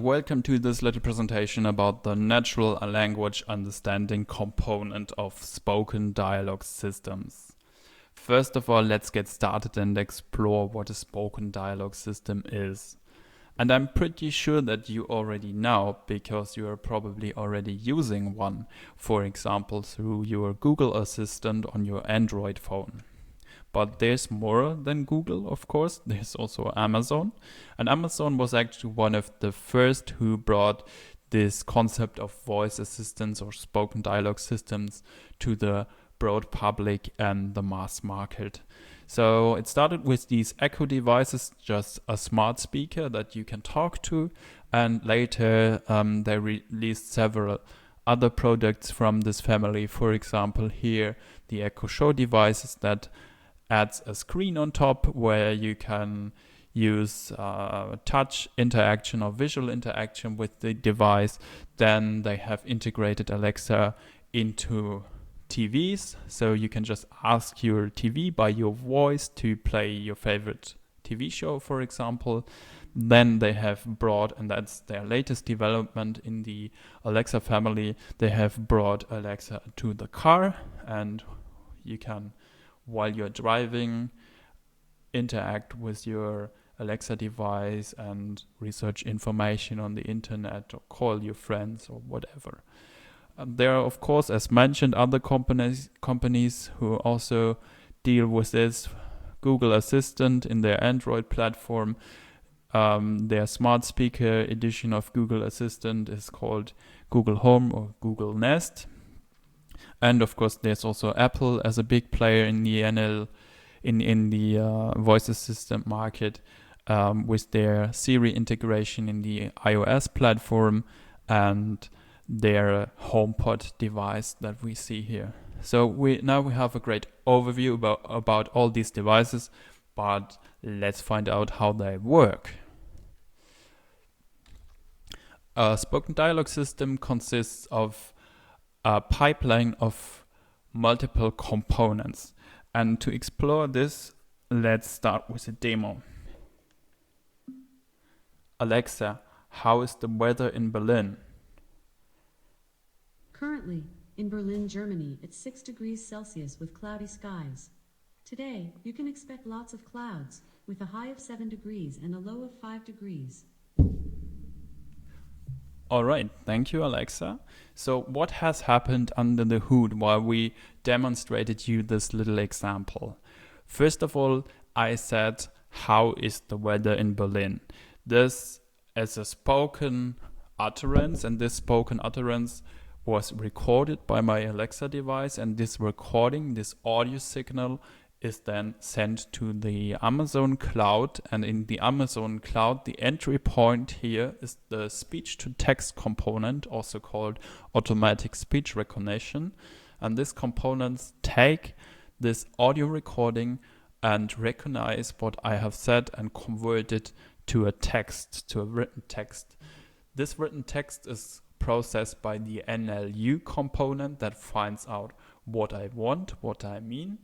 Welcome to this little presentation about the natural language understanding component of spoken dialogue systems. First of all, let's get started and explore what a spoken dialogue system is. And I'm pretty sure that you already know because you are probably already using one, for example through your Google Assistant on your Android phone. But there's more than Google, of course. There's also Amazon. And Amazon was actually one of the first who brought this concept of voice assistants or spoken dialogue systems to the broad public and the mass market. So it started with these Echo devices, just a smart speaker that you can talk to. And later they released several other products from this family. For example, here the Echo Show devices that adds a screen on top where you can use touch interaction or visual interaction with the device. Then they have integrated Alexa into TVs, so you can just ask your TV by your voice to play your favorite TV show, for example. Then they have brought, and that's their latest development in the Alexa family, they have brought Alexa to the car, and you can, while you're driving, interact with your Alexa device and research information on the internet or call your friends or whatever. There are, of course, as mentioned, other companies who also deal with this. Google Assistant in their Android platform, their smart speaker edition of Google Assistant is called Google Home or Google Nest. And of course, there's also Apple as a big player in the voice assistant market with their Siri integration in the iOS platform and their HomePod device that we see here. So now we have a great overview about all these devices, but let's find out how they work. A spoken dialogue system consists of a pipeline of multiple components. And to explore this, let's start with a demo. Alexa, how is the weather in Berlin? Currently, in Berlin, Germany, it's 6 degrees Celsius with cloudy skies. Today, you can expect lots of clouds, with a high of 7 degrees and a low of 5 degrees. All right, thank you, Alexa. So what has happened under the hood while we demonstrated you this little example? First of all, I said, how is the weather in Berlin? This is a spoken utterance, and this spoken utterance was recorded by my Alexa device, and this recording, this audio signal, is then sent to the Amazon cloud, and in the Amazon cloud the entry point here is the speech-to-text component, also called automatic speech recognition, and these components take this audio recording and recognize what I have said and convert it to a text, to a written text. This written text is processed by the NLU component that finds out what I want, what I mean.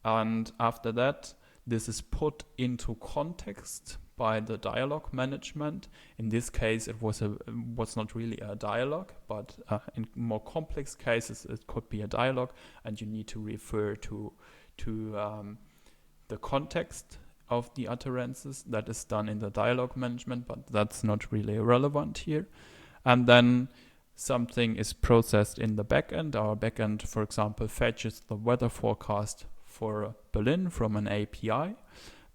And after that, this is put into context by the dialogue management. In this case, it was not really a dialogue, but in more complex cases, it could be a dialogue, and you need to refer to the context of the utterances. That is done in the dialogue management, but that's not really relevant here. And then something is processed in the backend. Our backend, for example, fetches the weather forecast for Berlin from an API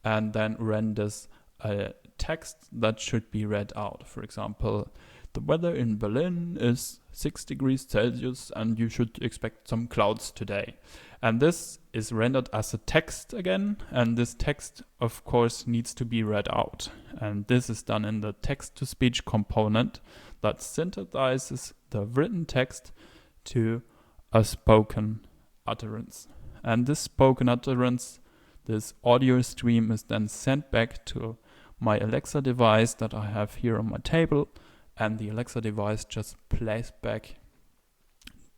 and then renders a text that should be read out. For example, the weather in Berlin is 6 degrees Celsius and you should expect some clouds today. And this is rendered as a text again, and this text of course needs to be read out. And this is done in the text-to-speech component that synthesizes the written text to a spoken utterance. And this spoken utterance, this audio stream, is then sent back to my Alexa device that I have here on my table, and the Alexa device just plays back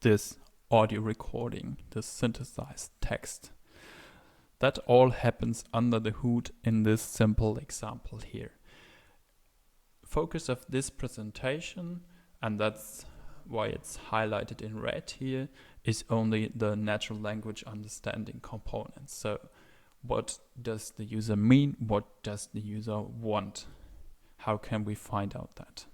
this audio recording, this synthesized text. That all happens under the hood in this simple example here. focus of this presentation, and that's why it's highlighted in red here, is only the natural language understanding component. So what does the user mean? What does the user want? How can we find out that?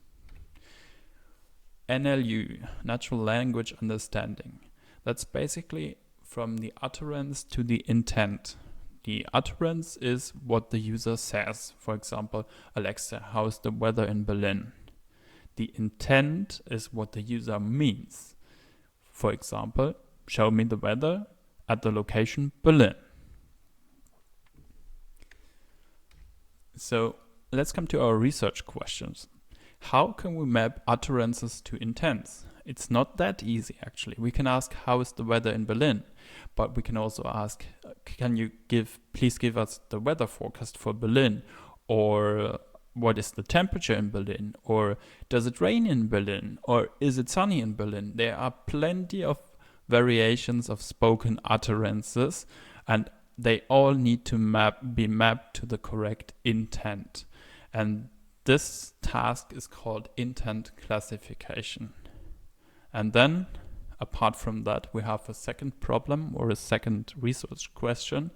NLU, natural language understanding. That's basically from the utterance to the intent. The utterance is what the user says. For example, Alexa, how's the weather in Berlin? The intent is what the user means. For example, show me the weather at the location Berlin. So let's come to our research questions. How can we map utterances to intents? It's not that easy, actually. We can ask, how is the weather in Berlin? But we can also ask, can you please give us the weather forecast for Berlin? Or what is the temperature in Berlin? Or does it rain in Berlin? Or is it sunny in Berlin? There are plenty of variations of spoken utterances, and they all need to be mapped to the correct intent. And this task is called intent classification. And then, apart from that, we have a second problem or a second research question.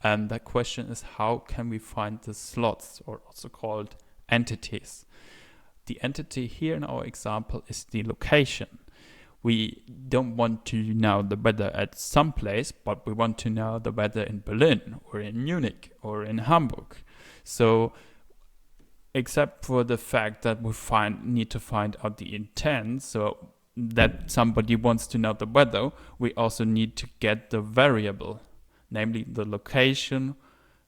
And that question is, how can we find the slots, or also called entities? The entity here in our example is the location. We don't want to know the weather at some place, but we want to know the weather in Berlin or in Munich or in Hamburg. So except for the fact that we need to find out the intent, so that somebody wants to know the weather, we also need to get the variable, namely the location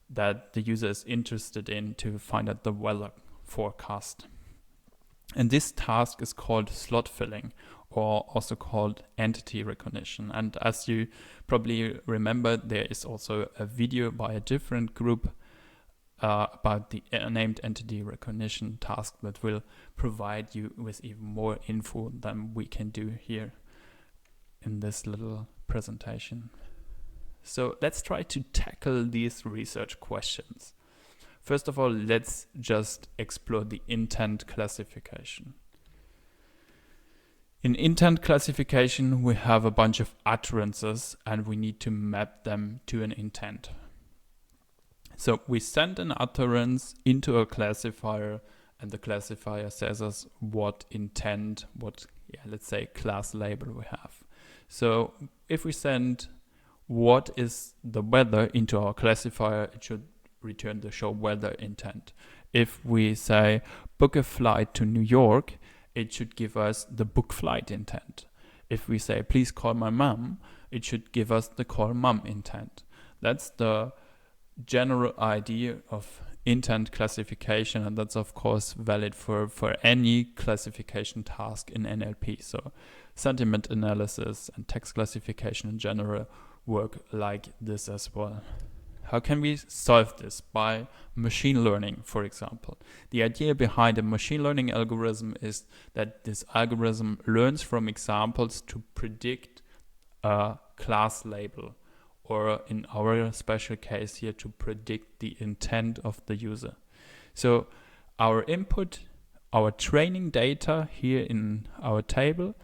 that the user is interested in to find out the weather forecast. And this task is called slot filling, or also called entity recognition. And as you probably remember, there is also a video by a different group about the named entity recognition task that will provide you with even more info than we can do here in this little presentation. So let's try to tackle these research questions. First of all, let's just explore the intent classification. In intent classification, we have a bunch of utterances and we need to map them to an intent. So we send an utterance into a classifier, and the classifier says us what intent, let's say class label we have. So if we send what is the weather into our classifier, it should return the show weather intent. If we say book a flight to New York, it should give us the book flight intent. If we say please call my mom, it should give us the call mom intent. That's the general idea of intent classification, and that's of course valid for any classification task in NLP. So sentiment analysis and text classification in general work like this as well. How can we solve this? By machine learning, for example. The idea behind a machine learning algorithm is that this algorithm learns from examples to predict a class label, or in our special case here, to predict the intent of the user. So our input, our training data here in our table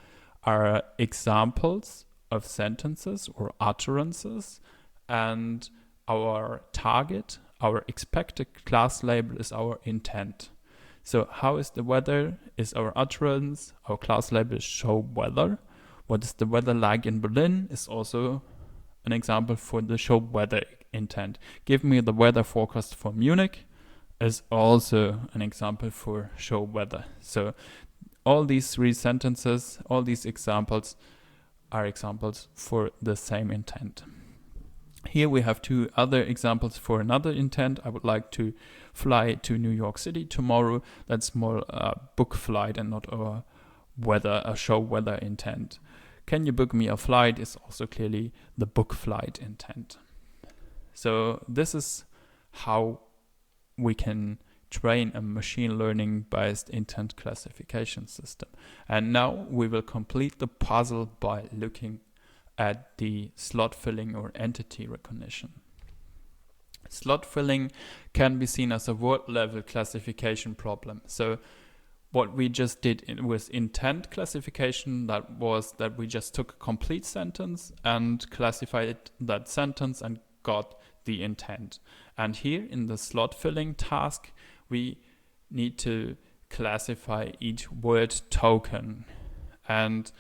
are examples of sentences or utterances, and our target, our expected class label is our intent. So how is the weather is our utterance, our class label is show weather. What is the weather like in Berlin is also an example for the show weather intent. Give me the weather forecast for Munich is also an example for show weather. So all these three sentences, all these examples are examples for the same intent. Here we have two other examples for another intent. I would like to fly to New York City tomorrow. That's more a book flight and not a show weather intent. Can you book me a flight is also clearly the book flight intent. So this is how we can train a machine learning based intent classification system. And now we will complete the puzzle by looking at the slot filling or entity recognition. Slot filling can be seen as a word level classification problem. So what we just did with intent classification, that was that we just took a complete sentence and classified that sentence and got the intent. And here in the slot filling task, we need to classify each word token. And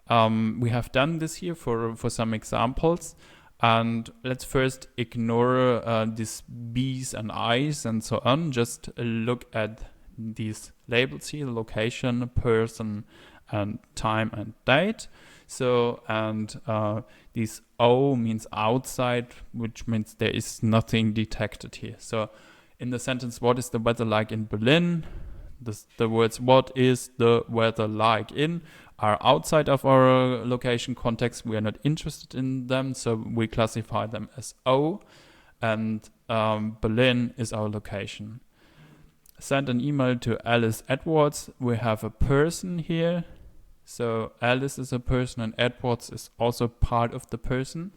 we have done this here for some examples. And let's first ignore these B's and I's and so on. Just look at these labels here: location, person, and time and date. So, and this O means outside, which means there is nothing detected here. So in the sentence, what is the weather like in Berlin? The words what is the weather like in are outside of our location context. We are not interested in them, so we classify them as O, and Berlin is our location. Send an email to Alice Edwards. We have a person here. So Alice is a person and Edwards is also part of the person.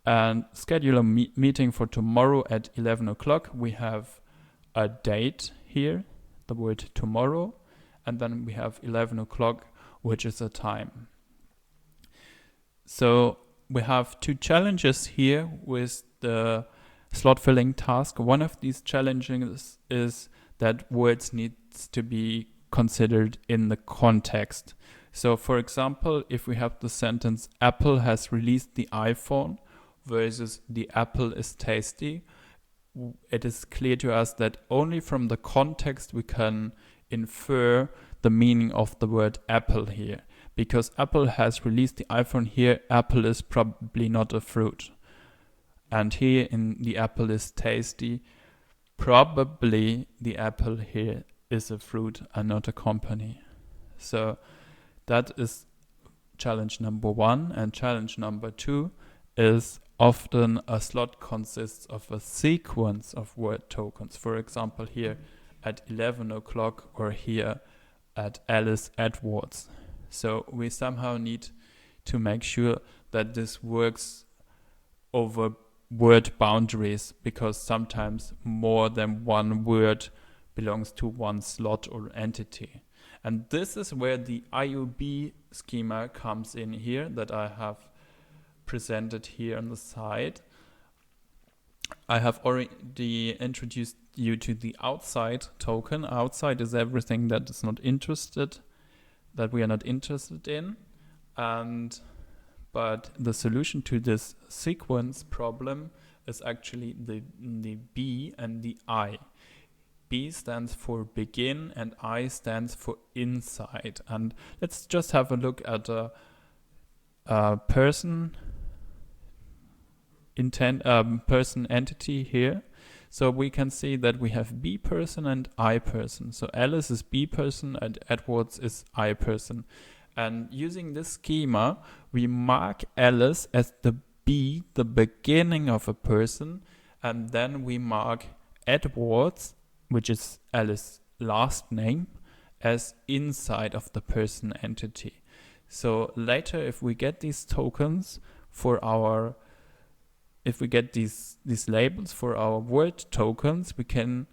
And schedule a meeting for tomorrow at 11 o'clock. We have a date here, the word tomorrow. And then we have 11 o'clock, which is a time. So we have two challenges here with the slot filling task. One of these challenges is that words needs to be considered in the context. So for example, if we have the sentence Apple has released the iPhone versus the apple is tasty, it is clear to us that only from the context we can infer the meaning of the word apple here. Because Apple has released the iPhone here, apple is probably not a fruit. And here in the apple is tasty, probably the apple here is a fruit and not a company. So that is challenge number one. And challenge number two is often a slot consists of a sequence of word tokens. For example, here at 11 o'clock or here at Alice Edwards. So we somehow need to make sure that this works over word boundaries, because sometimes more than one word belongs to one slot or entity. And this is where the IUB schema comes in here that I have presented here on the side. I have already introduced you to the outside token. Outside is everything that is not interested, that we are not interested in. But the solution to this sequence problem is actually the B and the I. B stands for begin and I stands for inside. And let's just have a look at a person person entity here. So we can see that we have B person and I person. So Alice is B person and Edwards is I person. And using this schema, we mark Alice as the B, the beginning of a person, and then we mark Edwards, which is Alice's last name, as inside of the person entity. So later, if we get these tokens for our, if we get these labels for our word tokens, we can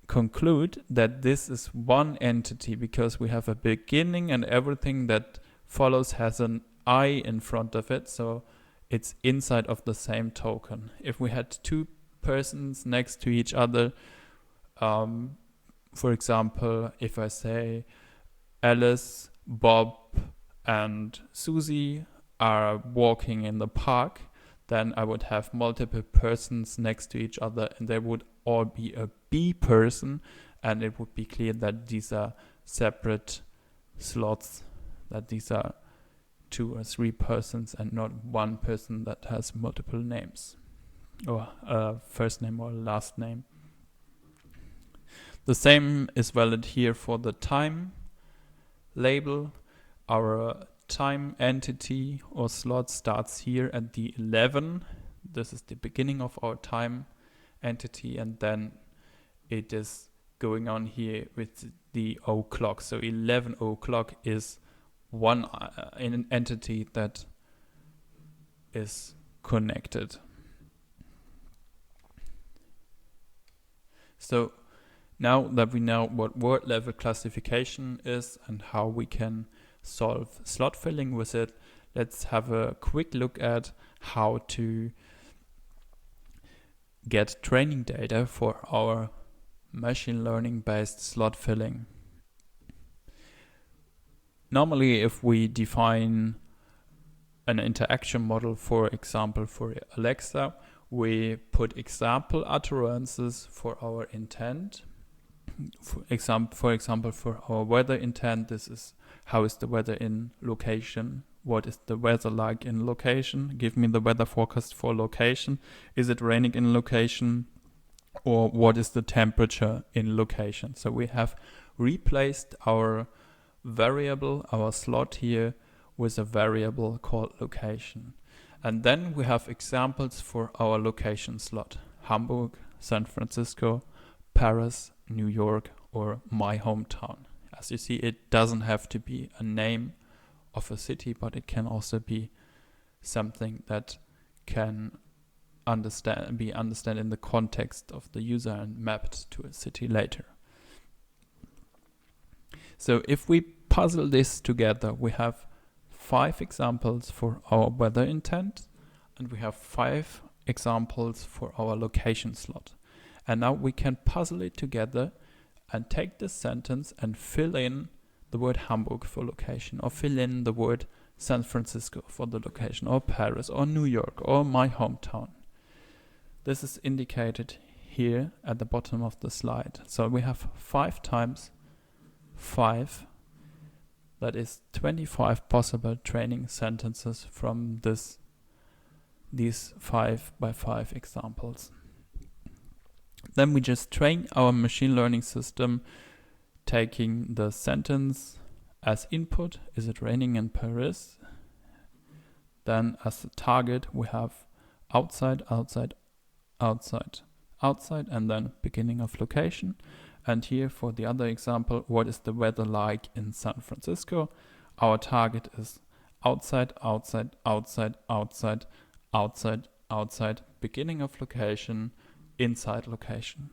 conclude that this is one entity because we have a beginning and everything that follows has an I in front of it, so it's inside of the same token. If we had two persons next to each other, for example, if I say Alice, Bob, and Susie are walking in the park, then I would have multiple persons next to each other and they would all be a B person, and it would be clear that these are separate slots, that these are 2 or 3 persons and not one person that has multiple names or first name or last name. The same is valid here for the time label. Our time entity or slot starts here at the 11. This is the beginning of our time entity, and then it is going on here with the o'clock. So 11 o'clock is one an entity that is connected. So Now that we know what word level classification is and how we can solve slot filling with it, let's have a quick look at how to get training data for our machine learning based slot filling. Normally, if we define an interaction model, for example, for Alexa, we put example utterances for our intent. For example, for our weather intent, this is how is the weather in location? What is the weather like in location? Give me the weather forecast for location. Is it raining in location? Or what is the temperature in location? So we have replaced our variable, our slot here, with a variable called location. And then we have examples for our location slot: Hamburg, San Francisco, Paris, New York, or my hometown. As you see, it doesn't have to be a name of a city, but it can also be something that can be understood in the context of the user and mapped to a city later. So if we puzzle this together, we have 5 examples for our weather intent, and we have 5 examples for our location slot. And now we can puzzle it together and take this sentence and fill in the word Hamburg for location, or fill in the word San Francisco for the location, or Paris, or New York, or my hometown. This is indicated here at the bottom of the slide. So we have 5 times 5. That is 25 possible training sentences from these 5 by 5 examples. Then we just train our machine learning system taking the sentence as input. Is it raining in Paris? Then as the target we have outside, outside, outside, outside, and then beginning of location. And here for the other example, what is the weather like in San Francisco? Our target is outside, outside, outside, outside, outside, outside, beginning of location, inside location.